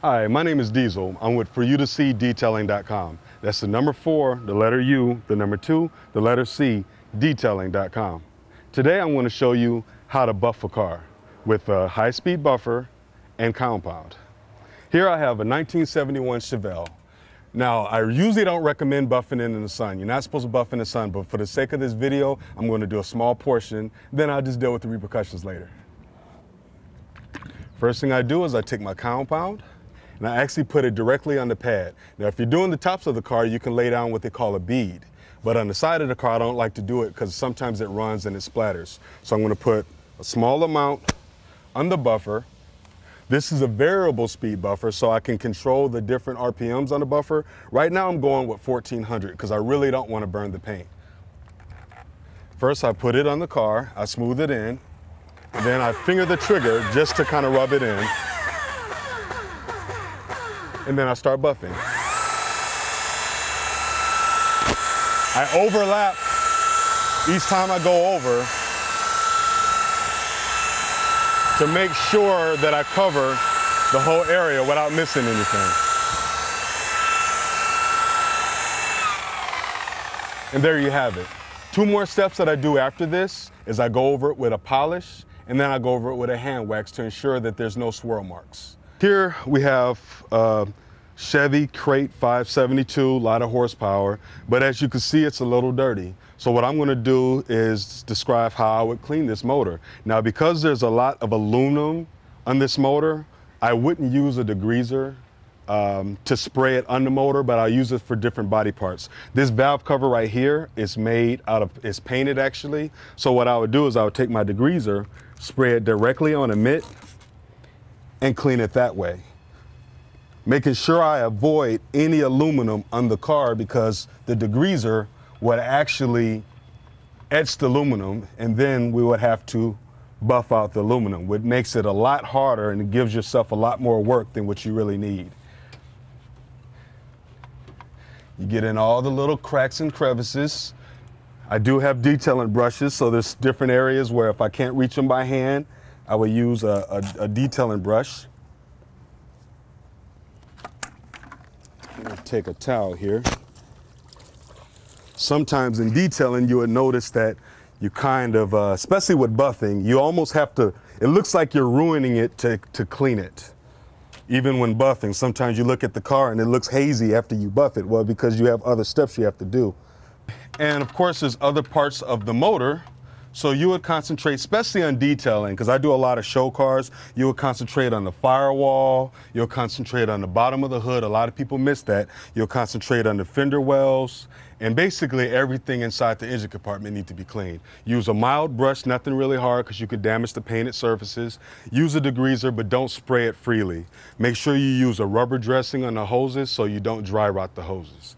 Hi, my name is Diesel. I'm with ForYouToSeeDetailing.com. That's the number 4, the letter U, the number 2, the letter C, detailing.com. Today I'm going to show you how to buff a car with a high-speed buffer and compound. Here I have a 1971 Chevelle. Now, I usually don't recommend buffing in the sun. You're not supposed to buff in the sun, but for the sake of this video, I'm going to do a small portion, then I'll just deal with the repercussions later. First thing I do is I take my compound, and I actually put it directly on the pad. Now, if you're doing the tops of the car, you can lay down what they call a bead. But on the side of the car, I don't like to do it because sometimes it runs and it splatters. So I'm going to put a small amount on the buffer. This is a variable speed buffer, so I can control the different RPMs on the buffer. Right now, I'm going with 1400 because I really don't want to burn the paint. First, I put it on the car, I smooth it in, and then I finger the trigger just to kind of rub it in. And then I start buffing. I overlap each time I go over to make sure that I cover the whole area without missing anything. And there you have it. 2 more steps that I do after this is I go over it with a polish, and then I go over it with a hand wax to ensure that there's no swirl marks. Here we have Chevy Crate 572, a lot of horsepower, but as you can see, it's a little dirty. So what I'm going to do is describe how I would clean this motor. Now, because there's a lot of aluminum on this motor, I wouldn't use a degreaser to spray it on the motor, but I'll use it for different body parts. This valve cover right here is it's painted actually. So what I would do is I would take my degreaser, spray it directly on a mitt, and clean it that way, making sure I avoid any aluminum on the car because the degreaser would actually etch the aluminum, and then we would have to buff out the aluminum, which makes it a lot harder and it gives yourself a lot more work than what you really need. You get in all the little cracks and crevices. I do have detailing brushes, so there's different areas where if I can't reach them by hand, I would use a detailing brush. I'm going to take a towel here. Sometimes in detailing, you would notice that you kind of, especially with buffing, you almost have to, it looks like you're ruining it to clean it. Even when buffing, sometimes you look at the car and it looks hazy after you buff it. Well, because you have other steps you have to do. And of course, there's other parts of the motor. So you would concentrate, especially on detailing, because I do a lot of show cars, you would concentrate on the firewall, you'll concentrate on the bottom of the hood. A lot of people miss that. You'll concentrate on the fender wells, and basically everything inside the engine compartment needs to be cleaned. Use a mild brush, nothing really hard, because you could damage the painted surfaces. Use a degreaser, but don't spray it freely. Make sure you use a rubber dressing on the hoses so you don't dry rot the hoses.